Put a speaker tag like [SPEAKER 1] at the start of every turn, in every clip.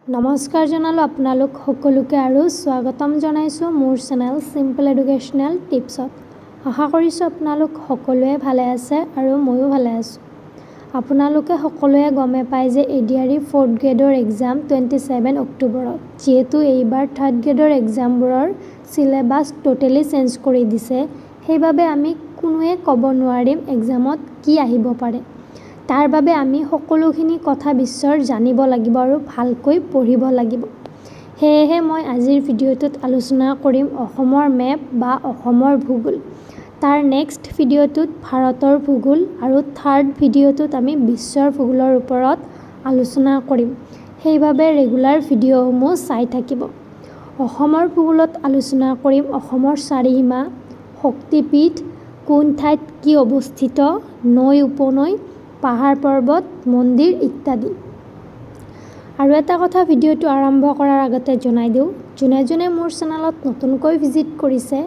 [SPEAKER 1] নমস্কাৰ জনালো আপোনালোক সকলোকে আৰু স্বাগতম জনাইছো মোৰ চেনেল সিম্পল এডুকেশ্যনেল টিপছত। আশা কৰিছো আপোনালোক সকলোৱে ভালে আছে আৰু ময়ো ভালে আছো। আপোনালোকে সকলোৱে গমে পায় যে এডিআৰই 4th গ্ৰেডৰ এক্সাম 27 অক্টোবৰত। যেহেতু এইবাৰ 3rd গ্ৰেডৰ এক্সামবোৰৰ সিলেবাস টোটালি চেঞ্জ কৰি দিছে, সেইবাবে আমি কোনোৱে ক'ব নোৱাৰিম এক্সামত কি আহিব পাৰে। তাৰ বাবে আমি সকলোখিনি কথা বিশ্বৰ জানিব লাগিব আৰু ভালকৈ পঢ়িব লাগিব। সেয়েহে মই আজিৰ ভিডিঅ'টোত আলোচনা কৰিম অসমৰ মেপ বা অসমৰ ভূগোল। তাৰ নেক্সট ভিডিঅ'টোত ভাৰতৰ ভূগোল আৰু থাৰ্ড ভিডিঅ'টোত আমি বিশ্বৰ ভূগোলৰ ওপৰত আলোচনা কৰিম। সেইবাবে ৰেগুলাৰ ভিডিঅ'সমূহ চাই থাকিব। অসমৰ ভূগোলত আলোচনা কৰিম অসমৰ চাৰিসীমা, শক্তিপীঠ, কোন ঠাইত কি অৱস্থিত, নৈ উপনৈ, পাহাৰ পৰ্বত, মন্দিৰ ইত্যাদি। আৰু এটা কথা ভিডিঅ'টো আৰম্ভ কৰাৰ আগতে জনাই দিওঁ, যোনে যোনে মোৰ চেনেলত নতুনকৈ ভিজিট কৰিছে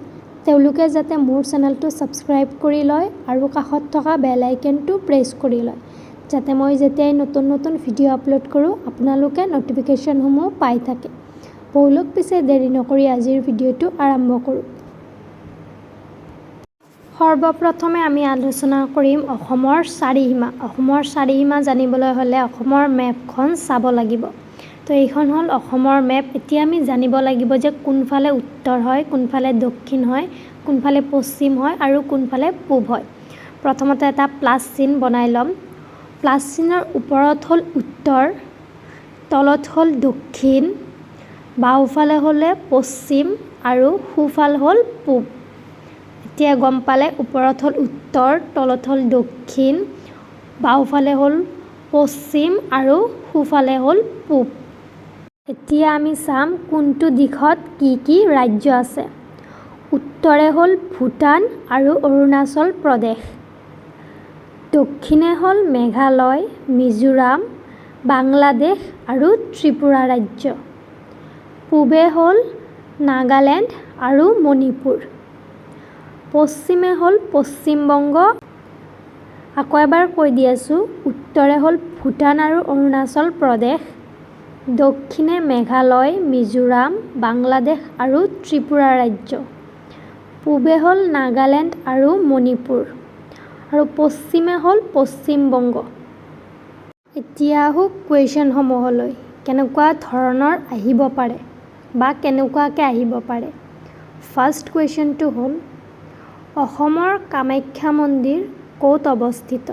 [SPEAKER 1] তেওঁলোকে যাতে মোৰ চেনেলটো ছাবস্ক্ৰাইব কৰি লয় আৰু কাষত থকা বেল আইকনটো প্ৰেছ কৰি লয়, যাতে মই যেতিয়াই নতুন নতুন ভিডিঅ' আপলোড কৰোঁ আপোনালোকে নটিফিকেশ্যনসমূহ পাই থাকে। ব'লক পিছে দেৰি নকৰি আজিৰ ভিডিঅ'টো আৰম্ভ কৰোঁ। সৰ্বপ্ৰথমে আমি আলোচনা কৰিম অসমৰ চাৰিসীমা। অসমৰ চাৰিসীমা জানিবলৈ হ'লে অসমৰ মেপখন চাব লাগিব। তো এইখন হ'ল অসমৰ মেপ। এতিয়া আমি জানিব লাগিব যে কোনফালে উত্তৰ হয়, কোনফালে দক্ষিণ হয়, কোনফালে পশ্চিম হয় আৰু কোনফালে পূব হয়। প্ৰথমতে এটা প্লাছ চিন বনাই ল'ম। প্লাছ চিনৰ ওপৰত হ'ল উত্তৰ, তলত হ'ল দক্ষিণ, বাওঁফালে হ'লে পশ্চিম আৰু সোঁফাল হ'ল পূব। এতিয়া গম পালে ওপৰত হ'ল উত্তৰ, তলত হ'ল দক্ষিণ, বাওঁফালে হ'ল পশ্চিম আৰু সোঁফালে হ'ল পূব। এতিয়া আমি চাম কোনটো দিশত কি কি ৰাজ্য আছে। উত্তৰে হ'ল ভূটান আৰু অৰুণাচল প্ৰদেশ, দক্ষিণে হ'ল মেঘালয়, মিজোৰাম, বাংলাদেশ আৰু ত্ৰিপুৰা ৰাজ্য, পূবে হ'ল নাগালেণ্ড আৰু মণিপুৰ, পশ্চিমে হ'ল পশ্চিম বংগ। আকৌ এবাৰ কৈ দি আছোঁ, উত্তৰে হ'ল ভূটান আৰু অৰুণাচল প্ৰদেশ, দক্ষিণে মেঘালয়, মিজোৰাম, বাংলাদেশ আৰু ত্ৰিপুৰা ৰাজ্য, পূবে হ'ল নাগালেণ্ড আৰু মণিপুৰ আৰু পশ্চিমে হ'ল পশ্চিম বংগ। এতিয়া আহোঁ কুৱেশ্যনসমূহলৈ, কেনেকুৱা ধৰণৰ আহিব পাৰে বা কেনেকুৱাকৈ আহিব পাৰে। ফাৰ্ষ্ট কুৱেশ্যনটো হ'ল অসমৰ কামাখ্যা মন্দিৰ ক'ত অৱস্থিত?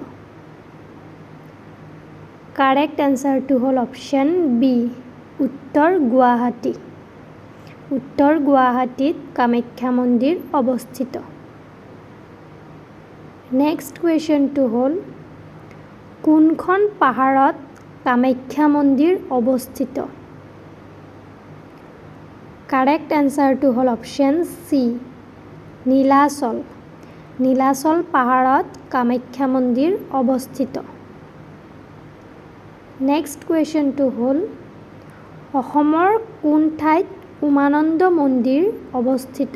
[SPEAKER 1] কাৰেক্ট এনচাৰটো হ'ল অপশ্যন বি, উত্তৰ গুৱাহাটী। উত্তৰ গুৱাহাটীত কামাখ্যা মন্দিৰ অৱস্থিত। নেক্সট কুৱেশ্যনটো হ'ল কোনখন পাহাৰত কামাখ্যা মন্দিৰ অৱস্থিত? কাৰেক্ট এনচাৰটো হ'ল অপশ্যন চি, নীলাচল। নীলাচল পাহাৰত কামাখ্যা মন্দিৰ অৱস্থিত। নেক্সট কুৱেশ্যনটো হ'ল অসমৰ কোন ঠাইত উমানন্দ মন্দিৰ অৱস্থিত?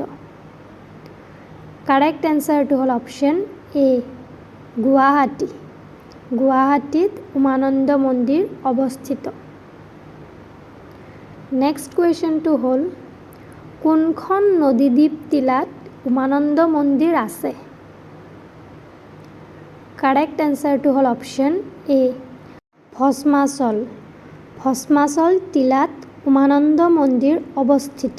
[SPEAKER 1] কাৰেক্ট এনচাৰটো হ'ল অপশ্যন এ, গুৱাহাটী। গুৱাহাটীত উমানন্দ মন্দিৰ অৱস্থিত। নেক্সট কুৱেশ্যনটো হ'ল কোনখন নদীদ্বীপ টিলাত উমানন্দ মন্দিৰ আছে? কাৰেক্ট এনচাৰটো হ'ল অপশ্যন এ, ভস্মাচল। ভস্মাচল টিলাত উমানন্দ মন্দিৰ অৱস্থিত।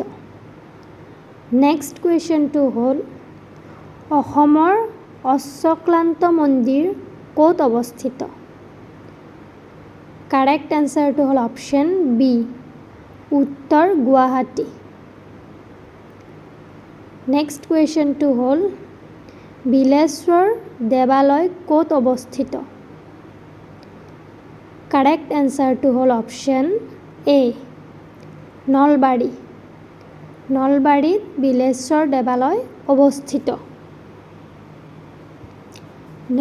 [SPEAKER 1] নেক্সট কুৱেশ্যনটো হ'ল অসমৰ অশ্বক্লান্ত মন্দিৰ ক'ত অৱস্থিত? কাৰেক্ট এনচাৰটো হ'ল অপশ্যন বি, উত্তৰ গুৱাহাটী। নেক্সট কুৱেশ্যনটো হ'ল বিলেশ্বৰ দেৱালয় ক'ত অৱস্থিত? কাৰেক্ট এনচাৰটো হ'ল অপশ্যন এ, নলবাৰী। নলবাৰীত বিলেশ্বৰ দেৱালয় অৱস্থিত।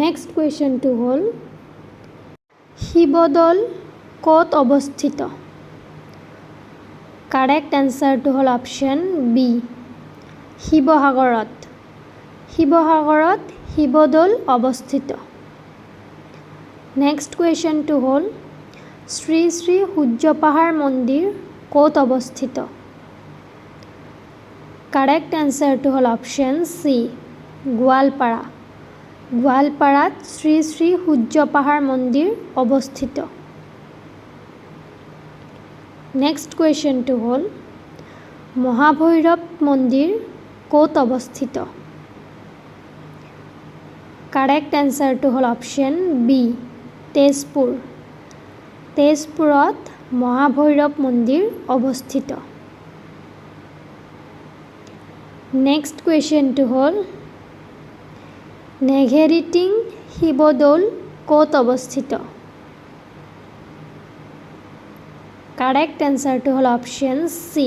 [SPEAKER 1] নেক্সট কুৱেশ্যনটো হ'ল শিৱদৌল ক'ত অৱস্থিত? কাৰেক্ট এনচাৰটো হ'ল অপশ্যন বি, শিৱসাগৰত। শিৱসাগৰত শিৱদৌল অৱস্থিত। নেক্সট কুৱেশ্যনটো হ'ল শ্ৰী শ্ৰী সূৰ্য পাহাৰ মন্দিৰ ক'ত অৱস্থিত? কাৰেক্ট এনচাৰটো হ'ল অপশ্যন চি গোৱালপাৰা। গোৱালপাৰাত শ্ৰী শ্ৰী সূৰ্য পাহাৰ মন্দিৰ অৱস্থিত। নেক্সট কুৱেশ্যনটো হ'ল মহাভৈৰৱ মন্দিৰ ক'ত অৱস্থিত? কাৰেক্ট এনচাৰটো হ'ল অপশ্যন বি তেজপুৰ। তেজপুৰত মহাভৈৰৱ মন্দিৰ অৱস্থিত। নেক্সট কুৱেশ্যনটো হ'ল নেঘেৰিটিং শিৱদৌল ক'ত অৱস্থিত? কাৰেক্ট এনচাৰটো হ'ল অপশ্যন চি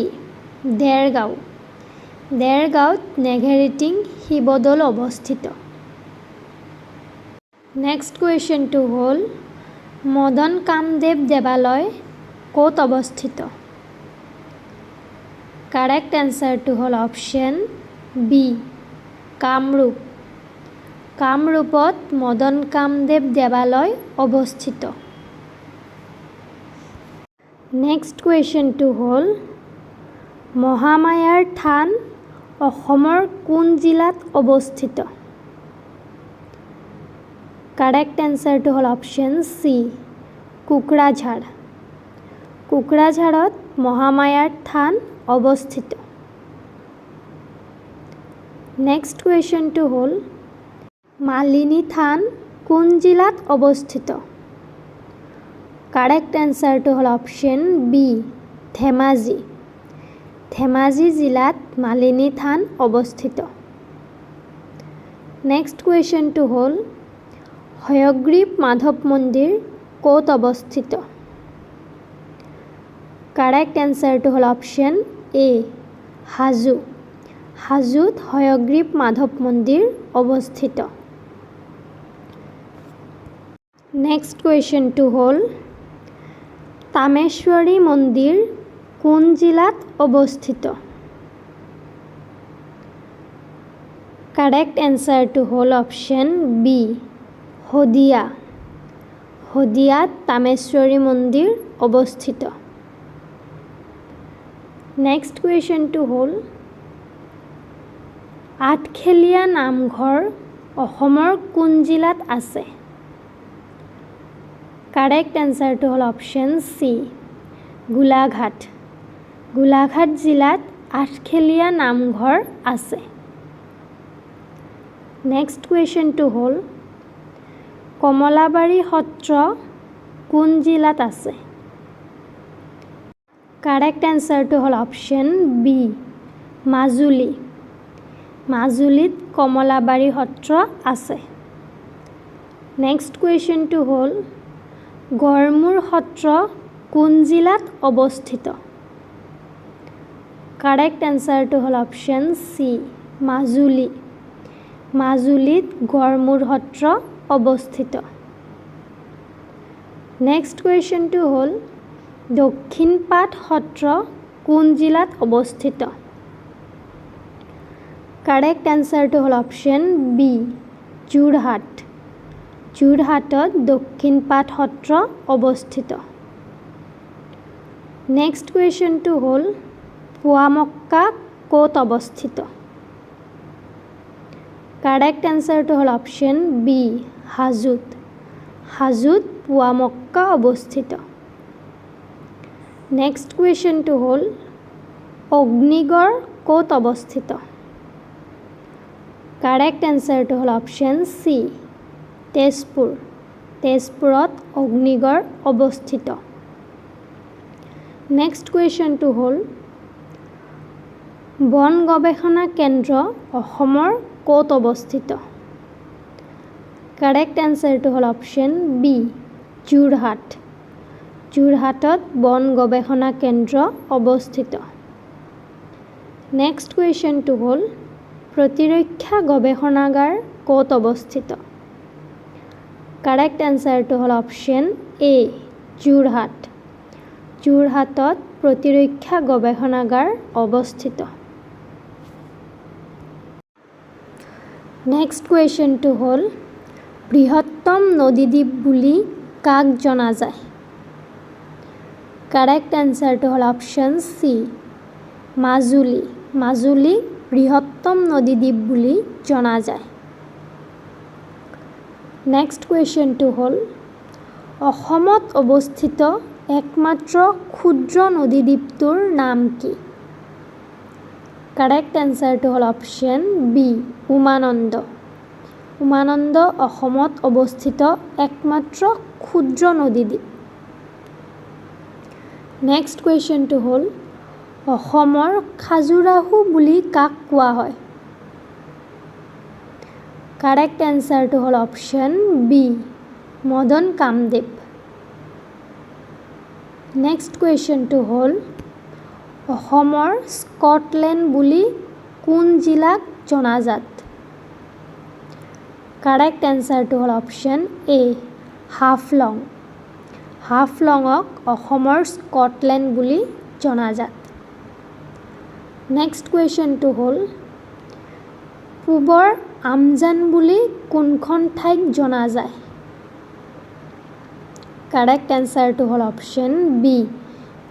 [SPEAKER 1] দেৰগাঁও। দেৰগাঁৱত নেঘেৰিটিং শিৱদৌল অৱস্থিত। নেক্সট কুৱেশ্যনটো হ'ল মদন কামদেৱ দেৱালয় ক'ত অৱস্থিত? কাৰেক্ট এনচাৰটো হ'ল অপশ্যন বি কামৰূপ। কামৰূপত মদন কামদেৱ দেৱালয় অৱস্থিত। নেক্সট কুৱেশ্যনটো হ'ল মহামায়াৰ থান অসমৰ কোন জিলাত অৱস্থিত? কাৰেক্ট এনচাৰটো হ'ল অপশ্যন চি কোকৰাঝাৰ। কোকৰাঝাৰত মহামায়াৰ থান অৱস্থিত। নেক্সট কুৱেশ্যনটো হ'ল মালিনী থান কোন জিলাত অৱস্থিত? কাৰেক্ট এনচাৰটো হ'ল অপশ্যন বি ধেমাজি। ধেমাজি জিলাত মালিনী থান অৱস্থিত। নেক্সট কুৱেশ্যনটো হ'ল হয়গ্ৰীৱ মাধৱ মন্দিৰ ক'ত অৱস্থিত? কাৰেক্ট এনচাৰটো হ'ল অপশ্যন এ হাজো। হাজোত হয়গ্ৰীৱ মাধৱ মন্দিৰ অৱস্থিত। নেক্সট কুৱেশ্যনটো হ'ল তামেশ্বৰী মন্দিৰ কোন জিলাত অৱস্থিত? কাৰেক্ট এনচাৰটো হ'ল অপশ্যন বি শদিয়া। শদিয়াত তামেশ্বৰী মন্দিৰ অৱস্থিত। নেক্সট কুৱেশ্যনটো হ'ল আঠখেলীয়া নামঘৰ অসমৰ কোন জিলাত আছে? কাৰেক্ট এনচাৰটো হ'ল অপশ্যন চি গোলাঘাট। গোলাঘাট জিলাত আঠখেলীয়া নামঘৰ আছে। নেক্সট কুৱেশ্যনটো হ'ল কমলাবাৰী সত্ৰ কোন জিলাত আছে? কাৰেক্ট এনচাৰটো হ'ল অপশ্যন বি মাজুলী। মাজুলীত কমলাবাৰী সত্ৰ আছে। নেক্সট কুৱেশ্যনটো হ'ল গড়মূৰ সত্ৰ কোন জিলাত অৱস্থিত? কাৰেক্ট এনচাৰটো হ'ল অপশ্যন চি মাজুলী। মাজুলীত গড়মূৰ সত্ৰ অৱস্থিত। নেক্সট কুৱেশ্যনটো হ'ল দক্ষিণপাট সত্ৰ কোন জিলাত অৱস্থিত? কাৰেক্ট এনচাৰটো হ'ল অপশ্যন বি যোৰহাট। যোৰহাটত দক্ষিণপাট সত্ৰ অৱস্থিত। নেক্সট কুৱেশ্যনটো হ'ল পোৱামক্কা ক'ত অৱস্থিত? কাৰেক্ট এনচাৰটো হ'ল অপশ্যন বি হাজোত। হাজোত পোৱামক্কা অৱস্থিত। নেক্সট কুৱেশ্যনটো হ'ল অগ্নিগড় ক'ত অৱস্থিত? কাৰেক্ট এনচাৰটো হ'ল অপশ্যন চি তেজপুৰ। তেজপুৰত অগ্নিগড় অৱস্থিত। নেক্সট কুৱেশ্যনটো হ'ল বন গৱেষণা কেন্দ্ৰ অসমৰ ক'ত অৱস্থিত? কাৰেক্ট এনচাৰটো হ'ল অপশ্যন বি যোৰহাট। যোৰহাটত বন গৱেষণা কেন্দ্ৰ অৱস্থিত। নেক্সট কুৱেশ্যনটো হ'ল প্ৰতিৰক্ষা গৱেষণাগাৰ ক'ত অৱস্থিত? কাৰেক্ট এনচাৰটো হ'ল অপশ্যন এ যোৰহাট। যোৰহাটত প্ৰতিৰক্ষা গৱেষণাগাৰ অৱস্থিত। নেক্সট কুৱেশ্যনটো হ'ল বৃহত্তম নদীদ্বীপ বুলি কাক জনা যায়? কাৰেক্ট এনচাৰটো হ'ল অপশ্যন চি মাজুলী মাজুলী বৃহত্তম নদীদ্বীপ বুলি জনা যায় নেক্সট কুৱেশ্যনটো হ'ল অসমত অৱস্থিত একমাত্ৰ ক্ষুদ্ৰ নদীদ্বীপটোৰ নাম কি কাৰেক্ট এনচাৰটো হ'ল অপশ্যন বি উমানন্দ উমানন্দ অসমত অৱস্থিত একমাত্ৰ ক্ষুদ্ৰ নদীদ্বীপ নেক্সট কুৱেশ্যনটো হ'ল অসমৰ খাজুৰাহো বুলি কাক কোৱা হয় কাৰেক্ট এনচাৰটো হ'ল option B Madan Kamdev next কুৱেশ্যনটো হ'ল অসমৰ স্কটলেণ্ড বুলি কোন জিলাক জনাজাত কাৰেক্ট এনচাৰটো হ'ল অপশ্যন এ হাফলং হাফলঙক অসমৰ স্কটলেণ্ড বুলি জনাজাত নেক্সট কুৱেশ্যনটো হ'ল পূবৰ আমজান বুলি কোনখন ঠাইক জনা যায় কাৰেক্ট এনচাৰটো হ'ল অপশ্যন বি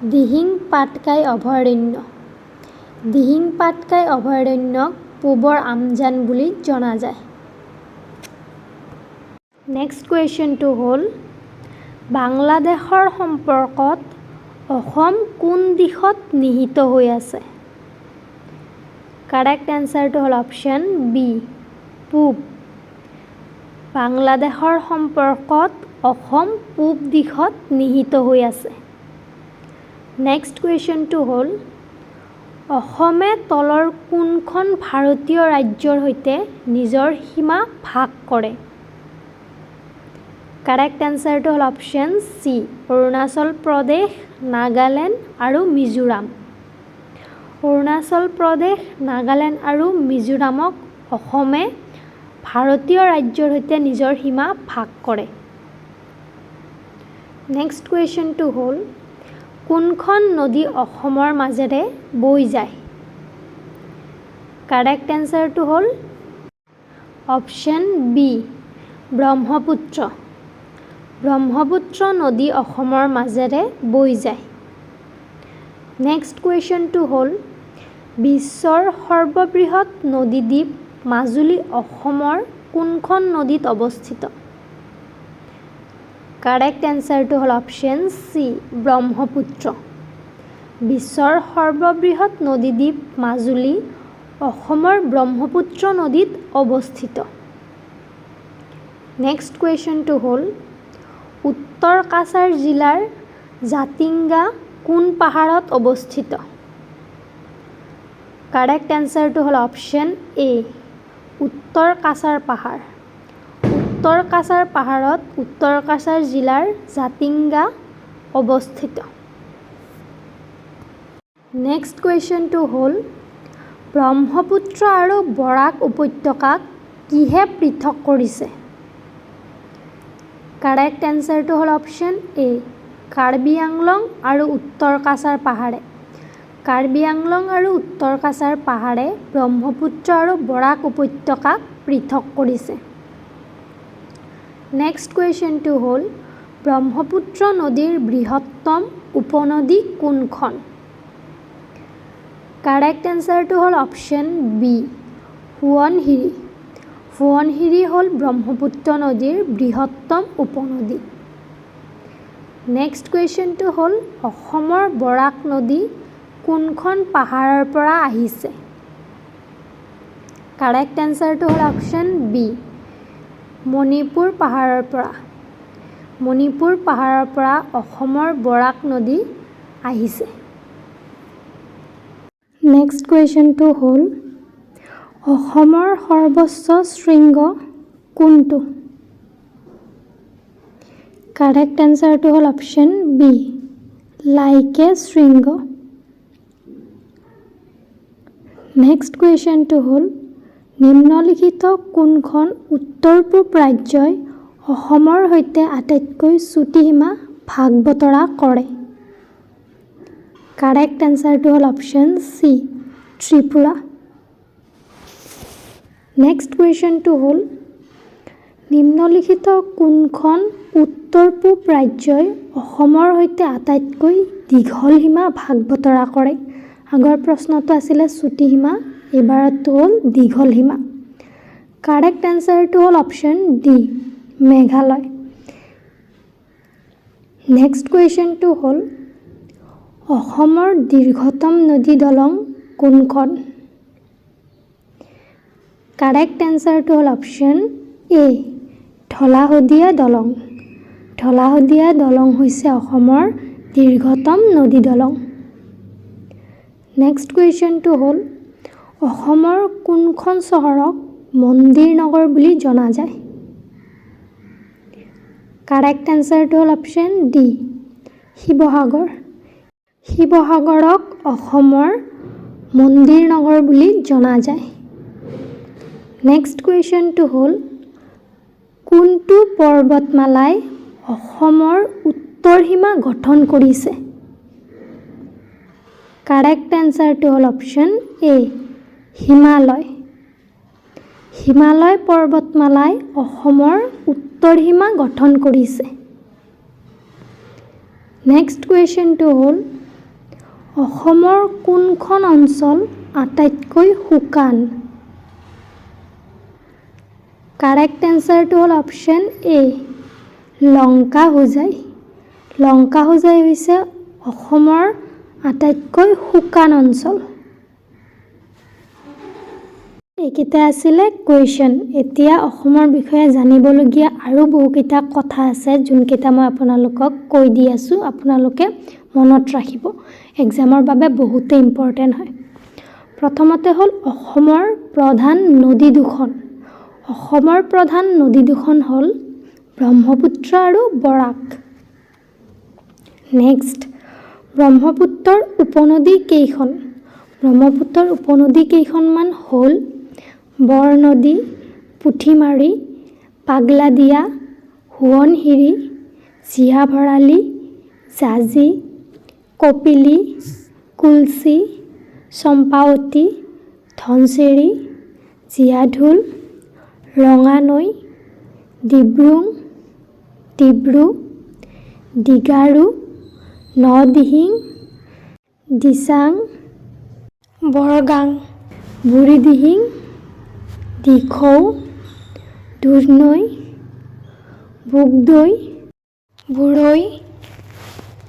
[SPEAKER 1] দিহিং পাটকাই অভয়াৰণ্য দিহিং পাটকাই অভয়াৰণ্যক পূবৰ আমজান বুলি জনা যায় নেক্সট কুৱেশ্যনটো হ'ল বাংলাদেশৰ সম্পৰ্কত অসম কোন দিশত নিহিত হৈ আছে কাৰেক্ট এনচাৰটো হ'ল অপশ্যন বি পূব বাংলাদেশৰ সম্পৰ্কত অসম পূব দিশত নিহিত হৈ আছে নেক্সট কুৱেশ্যনটো হ'ল অসমে তলৰ কোনখন ভাৰতীয় ৰাজ্যৰ সৈতে নিজৰ সীমা ভাগ কৰে কাৰেক্ট এনচাৰটো হ'ল অপশ্যন চি অৰুণাচল প্ৰদেশ নাগালেণ্ড আৰু মিজোৰাম অৰুণাচল প্ৰদেশ নাগালেণ্ড আৰু মিজোৰামক অসমে ভাৰতীয় ৰাজ্যৰ সৈতে নিজৰ সীমা ভাগ কৰে নেক্সট কুৱেশ্যনটো হ'ল কোনখন নদী অসমৰ মাজেৰে বৈ যায় কাৰেক্ট এনচাৰটো হ'ল অপশ্যন বি ব্ৰহ্মপুত্ৰ ব্ৰহ্মপুত্ৰ নদী অসমৰ মাজেৰে বৈ যায় নেক্সট কুৱেশ্যনটো হ'ল বিশ্বৰ সৰ্ববৃহৎ নদীদ্বীপ মাজুলী অসমৰ কোনখন নদীত অৱস্থিত কাৰেক্ট এনচাৰটো হ'ল অপশ্যন চি ব্ৰহ্মপুত্ৰ বিশ্বৰ সৰ্ববৃহৎ নদীদ্বীপ মাজুলী অসমৰ ব্ৰহ্মপুত্ৰ নদীত অৱস্থিত নেক্সট কুৱেশ্যনটো হ'ল উত্তৰ কাছাৰ জিলাৰ জাতিংগা কোন পাহাৰত অৱস্থিত কাৰেক্ট এনচাৰটো হ'ল অপশ্যন এ উত্তৰ কাছাৰ পাহাৰ উত্তৰ কাছাৰ পাহাৰত উত্তৰ কাছাৰ জিলাৰ জাতিংগা অৱস্থিত নেক্সট কুৱেশ্যনটো হ'ল ব্ৰহ্মপুত্ৰ আৰু বৰাক উপত্যকাক কিহে পৃথক কৰিছে কাৰেক্ট এনচাৰটো হ'ল অপশ্যন এ কাৰ্বি আংলং আৰু উত্তৰ কাছাৰ পাহাৰে কাৰ্বি আংলং আৰু উত্তৰ কাছাৰ পাহাৰে ব্ৰহ্মপুত্ৰ আৰু বৰাক উপত্যকাক পৃথক কৰিছে নেক্সট কুৱেশ্যনটো হ'ল ব্ৰহ্মপুত্ৰ নদীৰ বৃহত্তম উপনদী কোনখন কাৰেক্ট এনচাৰটো হ'ল অপশ্যন বি সোৱণশিৰি সোৱণশিৰি হ'ল ব্ৰহ্মপুত্ৰ নদীৰ বৃহত্তম উপনদী নেক্সট কুৱেশ্যনটো হ'ল অসমৰ বৰাক নদী কোনখন পাহাৰৰ পৰা আহিছে কাৰেক্ট এনচাৰটো হ'ল অপশ্যন বি মণিপুৰ পাহাৰৰ পৰা অসমৰ বৰাক নদী আহিছে নেক্সট কুৱেশ্যনটো হ'ল অসমৰ সৰ্বোচ্চ শৃংগ কোনটো কাৰেক্ট এনচাৰটো হ'ল অপশ্যন বি লাইকে শৃংগ নেক্সট কুৱেশ্যনটো হ'ল নিম্নলিখিত কোনখন উত্তৰ পূব ৰাজ্যই অসমৰ সৈতে আটাইতকৈ চুটি সীমা ভাগ বতৰা কৰে কাৰেক্ট এনচাৰটো হ'ল অপশ্যন চি ত্ৰিপুৰা নেক্সট কুৱেশ্যনটো হ'ল নিম্নলিখিত কোনখন উত্তৰ পূব ৰাজ্যই অসমৰ সৈতে আটাইতকৈ দীঘল সীমা ভাগ বতৰা কৰে? আগৰ প্ৰশ্নটো আছিলে চুটি সীমা, এইবাৰটো হ'ল দীঘল সীমা। কাৰেক্ট এনচাৰটো হ'ল অপশ্যন ডি, মেঘালয়। নেক্সট কুৱেশ্যনটো হ'ল অসমৰ দীৰ্ঘতম নদী দলং কোনখন? কাৰেক্ট এনচাৰটো হ'ল অপশ্যন এ, ধলাশদিয়া দলং। ধলাশদিয়া দলং হৈছে অসমৰ দীৰ্ঘতম নদী দলং। নেক্সট কুৱেশ্যনটো হ'ল অসমৰ কোনখন চহৰক মন্দিৰ নগৰ বুলি জনা যায়? কাৰেক্ট এনচাৰটো হ'ল অপশ্যন ডি, শিৱসাগৰ। শিৱসাগৰক অসমৰ মন্দিৰ নগৰ বুলি জনা যায়। নেক্সট কুৱেশ্যনটো হ'ল কোনটো পৰ্বতমালাই অসমৰ উত্তৰ সীমা গঠন কৰিছে? কাৰেক্ট এনচাৰটো হ'ল অপশ্যন এ, হিমালয়। হিমালয় পৰ্বতমালাই অসমৰ উত্তৰ সীমা গঠন কৰিছে। নেক্সট কুৱেশ্যনটো হ'ল অসমৰ কোনখন অঞ্চল আটাইতকৈ শুকান? কাৰেক্ট এনচাৰটো হ'ল অপশ্যন এ, লংকা হোজাই। লংকা হোজাই হৈছে অসমৰ আটাইতকৈ শুকান অঞ্চল। এইকেইটা আছিলে কুৱেশ্যন। এতিয়া অসমৰ বিষয়ে জানিবলগীয়া আৰু বহুকেইটা কথা আছে, যোনকেইটা মই আপোনালোকক কৈ দি আছোঁ, আপোনালোকে মনত ৰাখিব। এক্সামৰ বাবে বহুতেই ইম্পৰ্টেণ্ট হয়। প্ৰথমতে হ'ল অসমৰ প্ৰধান নদী দুখন। অসমৰ প্ৰধান নদী দুখন হ'ল ব্ৰহ্মপুত্ৰ আৰু বৰাক। নেক্সট, ব্ৰহ্মপুত্ৰৰ উপনদী কেইখন? ব্ৰহ্মপুত্ৰৰ উপনদী কেইখনমান হ'ল বৰনদী, পুঠিমাৰী, পাগলাদিয়া, সোৱণশিৰি, জীয়া ভৰালী, জাঁজি, কপিলী, কুলচি, চম্পাৱতী, ধনশিৰি, জীয়াঢোল, ৰঙানৈ, ডিব্ৰুং, ডিব্ৰু, ডিগাৰু, নদিহিং, দিচাং, বৰগাং, বুঢ়ীদিহিং, দিখৌ, দুধনৈ, বোগদৈ, বুৰৈ,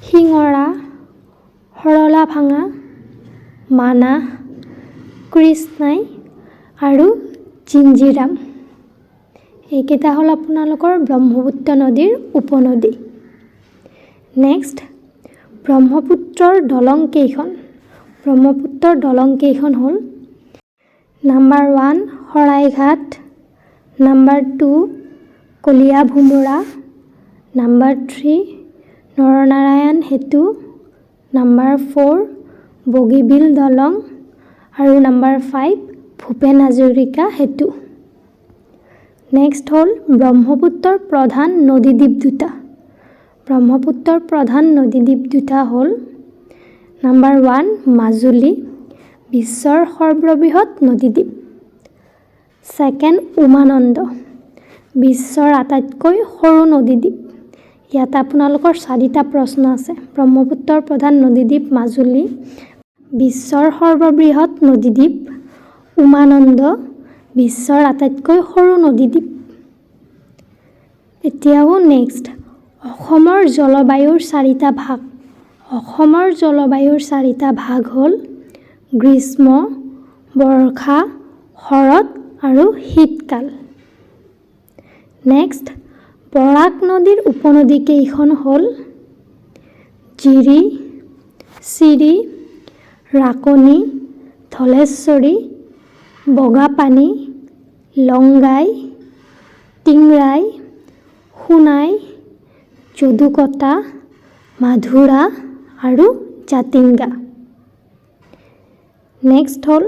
[SPEAKER 1] শিঙৰা, সৰলাভাঙা, মানাহ, কৃষ্ণাই আৰু জিঞ্জিৰাম। এইকেইটা হ'ল আপোনালোকৰ ব্ৰহ্মপুত্ৰ নদীৰ উপনদী। নেক্সট, ব্ৰহ্মপুত্ৰৰ দলং কেইখন? ব্ৰহ্মপুত্ৰৰ দলং কেইখন হ'ল number 1 Saraighat, number 2 Kaliabhomora, number 3 Naranarayan সেতু, নাম্বাৰ 4 বগীবিল দলং আৰু নাম্বাৰ 5 ভূপেন হাজৰিকা সেতু। নেক্সট হ'ল ব্ৰহ্মপুত্ৰৰ প্ৰধান নদীদ্বীপ দুটা। ব্ৰহ্মপুত্ৰৰ প্ৰধান নদীদ্বীপ দুটা হ'ল নাম্বাৰ 1 মাজুলী, বিশ্বৰ সৰ্ববৃহৎ নদীদ্বীপ। ছেকেণ্ড উমানন্দ, বিশ্বৰ আটাইতকৈ সৰু নদীদ্বীপ। ইয়াত আপোনালোকৰ 4টা প্ৰশ্ন আছে। ব্ৰহ্মপুত্ৰৰ প্ৰধান নদীদ্বীপ মাজুলী, বিশ্বৰ সৰ্ববৃহৎ নদীদ্বীপ উমানন্দ, বিশ্বৰ আটাইতকৈ সৰু নদীদ্বীপ। এতিয়াও নেক্সট, অসমৰ জলবায়ুৰ 4টা ভাগ। অসমৰ জলবায়ুৰ 4টা ভাগ হ'ল গ্ৰীষ্ম, বৰ্ষা, শৰৎ আৰু শীতকাল। নেক্সট, বৰাক নদীৰ উপনদী কেইখন হ'ল জিৰি, চিৰি, ৰাকনি, ধলেশ্বৰী, বগাপানী, লংগাই, টিংৰাই, সোণাই, যদুকটা, মাধুৰা আৰু জাতিংগা। নেক্সট হ'ল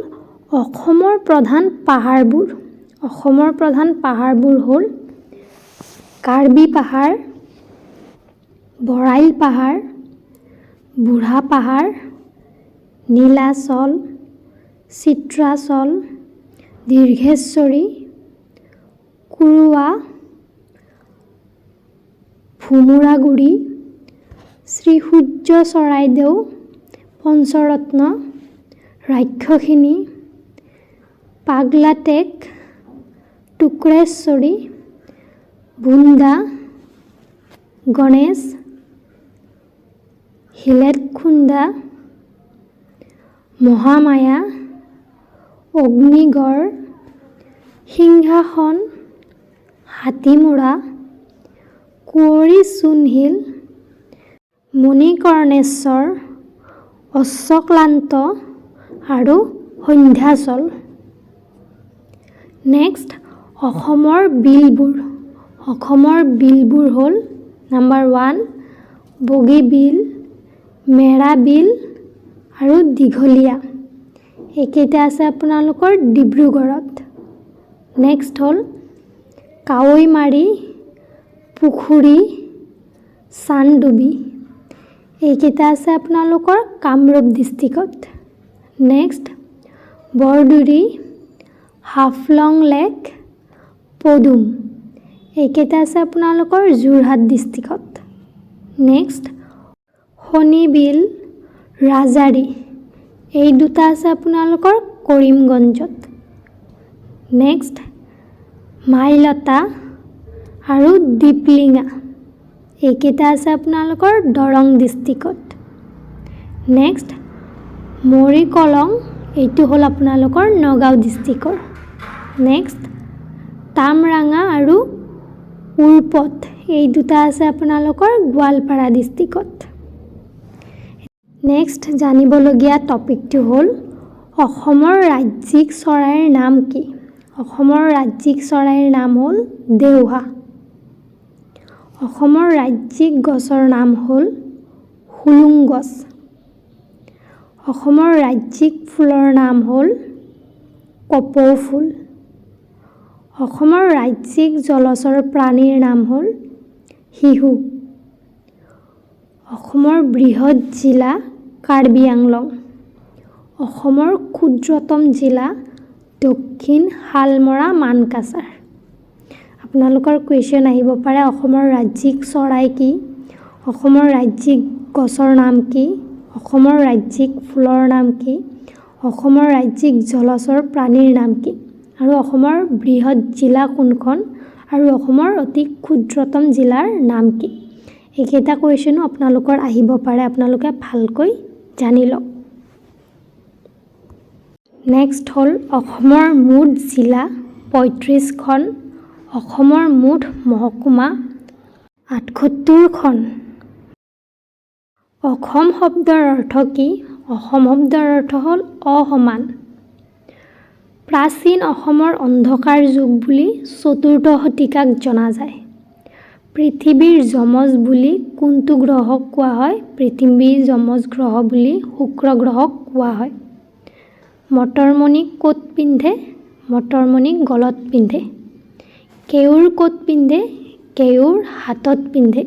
[SPEAKER 1] অসমৰ প্ৰধান পাহাৰবোৰ। অসমৰ প্ৰধান পাহাৰবোৰ হ'ল কাৰ্বি পাহাৰ, বৰাইল পাহাৰ, বুঢ়া পাহাৰ, নীলাচল, চিত্ৰাচল, দীৰ্ঘেশ্বৰী, কুৰুৱা, ভোমোৰাগুৰি, শ্ৰী সূৰ্য চৰাইদেউ, পঞ্চৰত্ন, ৰাক্ষসিনী, পাগলা টেক, টুকুৰেশ্বৰী, বুন্দা, গণেশ, হিলেটখুন্দা, মহামায়া, অগ্নিগড়, সিংহাসন, হাতীমূৰা, কুঁৱৰী চূণশিল, মণিকৰ্ণেশ্বৰ, অশ্বক্লান্ত আৰু সন্ধ্যাচল। নেক্সট অসমৰ বিলবোৰ। অসমৰ বিলবোৰ হ'ল নাম্বাৰ 1 বগীবিল, মেৰাবিল আৰু দীঘলীয়া। এইকেইটা আছে আপোনালোকৰ ডিব্ৰুগড়ত। নেক্সট হ'ল কাৱৈমাৰী, পুখুৰী, চানডুবি। এইকেইটা আছে আপোনালোকৰ কামৰূপ ডিষ্ট্ৰিক্টত। নেক্সট বৰদুৰি, হাফলং লেক, পদুম। এইকেইটা আছে আপোনালোকৰ যোৰহাট ডিষ্ট্ৰিক্টত। নেক্সট শনিবিল, ৰাজাৰী। এই দুটা আছে আপোনালোকৰ কৰিমগঞ্জত। নেক্সট মাইলতা আৰু দীপলিঙা। এইকেইটা আছে আপোনালোকৰ দৰং ডিষ্ট্ৰিক্টত। নেক্সট মৰিকলং, এইটো হ'ল আপোনালোকৰ নগাঁও ডিষ্ট্ৰিক্টৰ। নেক্সট তামৰাঙা আৰু উৰপথ, এই দুটা আছে আপোনালোকৰ গোৱালপাৰা ডিষ্ট্ৰিক্টত। নেক্সট জানিবলগীয়া টপিকটো হ'ল অসমৰ ৰাজ্যিক চৰাইৰ নাম কি? অসমৰ ৰাজ্যিক চৰাইৰ নাম হ'ল দেওহা। অসমৰ ৰাজ্যিক গছৰ নাম হ'ল হুলুং গছ। অসমৰ ৰাজ্যিক ফুলৰ নাম হ'ল কপৌ ফুল। অসমৰ ৰাজ্যিক জলচৰ প্ৰাণীৰ নাম হ'ল শিহু। অসমৰ বৃহৎ জিলা কাৰ্বি আংলং। অসমৰ ক্ষুদ্ৰতম জিলা দক্ষিণ শালমৰা মানকাছাৰ। আপোনালোকৰ কুৱেশ্যন আহিব পাৰে অসমৰ ৰাজ্যিক চৰাই কি? অসমৰ ৰাজ্যিক গছৰ নাম কি? অসমৰ ৰাজ্যিক ফুলৰ নাম কি? অসমৰ ৰাজ্যিক জলচৰ প্ৰাণীৰ নাম কি? আৰু অসমৰ বৃহৎ জিলা কোনখন? আৰু অসমৰ অতি ক্ষুদ্ৰতম জিলাৰ নাম কি? এইকেইটা কুৱেশ্যনো আপোনালোকৰ আহিব পাৰে, আপোনালোকে ভালকৈ জানি লওক। নেক্সট হ'ল অসমৰ মুঠ জিলা ৩৫খন, অসমৰ মুঠ মহকুমা ৭৮খন। অসম শব্দৰ অৰ্থ কি? অসম শব্দৰ অৰ্থ হ'ল অসমান। প্ৰাচীন অসমৰ অন্ধকাৰ যুগ বুলি ৪ৰ্থ শতিকাক জনা যায়। পৃথিৱীৰ যমজ বুলি কোনটো গ্ৰহক কোৱা হয়? পৃথিৱীৰ যমজ গ্ৰহ বুলি শুক্ৰ গ্ৰহক কোৱা হয়। মটৰমণি ক'ত পিন্ধে? মটৰমণি গলত পিন্ধে। কেউৰ ক'ত পিন্ধে? কেউৰ হাতত পিন্ধে।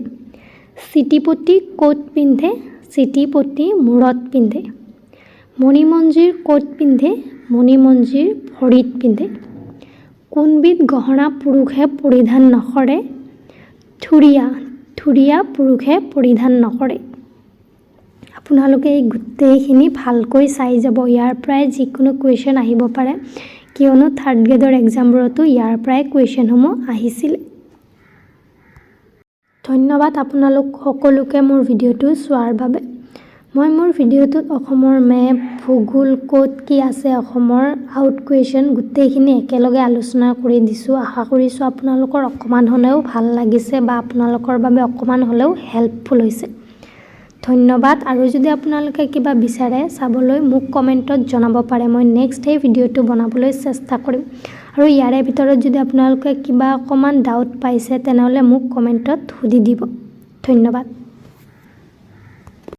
[SPEAKER 1] চিটিপতি ক'ত পিন্ধে? চিটিপতি মূৰত পিন্ধে। মণিমঞ্জিৰ ক'ত পিন্ধে? মণিমঞ্জিৰ ভৰিত পিন্ধে। কোনবিধ গহনা পুৰুষে পৰিধান নকৰে? থুৰিয়া। থুৰিয়া পুৰুষে পৰিধান নকৰে। আপোনালোকে এই গোটেইখিনি ভালকৈ চাই যাব। ইয়াৰ পৰাই যিকোনো কুৱেশ্যন আহিব পাৰে, কিয়নো 3rd গ্ৰেডৰ এক্সামবোৰতো ইয়াৰ পৰাই কুৱেশ্যনসমূহ আহিছিলে। ধন্যবাদ আপোনালোক সকলোকে মোৰ ভিডিঅ'টো চোৱাৰ বাবে। মই মোৰ ভিডিঅ'টোত অসমৰ মেপ, ভূগোল, ক'ত কি আছে, অসমৰ আউট কুৱেশ্যন গোটেইখিনি একেলগে আলোচনা কৰি দিছোঁ। আশা কৰিছোঁ আপোনালোকৰ অকণমান হ'লেও ভাল লাগিছে বা আপোনালোকৰ বাবে অকণমান হ'লেও হেল্পফুল হৈছে। ধন্যবাদ। আৰু যদি আপোনালোকে কিবা বিচাৰে চাবলৈ মোক কমেণ্টত জনাব পাৰে। মই নেক্সট সেই ভিডিঅ'টো বনাবলৈ চেষ্টা কৰিম। আৰু ইয়াৰে ভিতৰত যদি আপোনালোকে কিবা অকণমান ডাউট পাইছে তেনেহ'লে মোক কমেণ্টত সুধি দিব। ধন্যবাদ।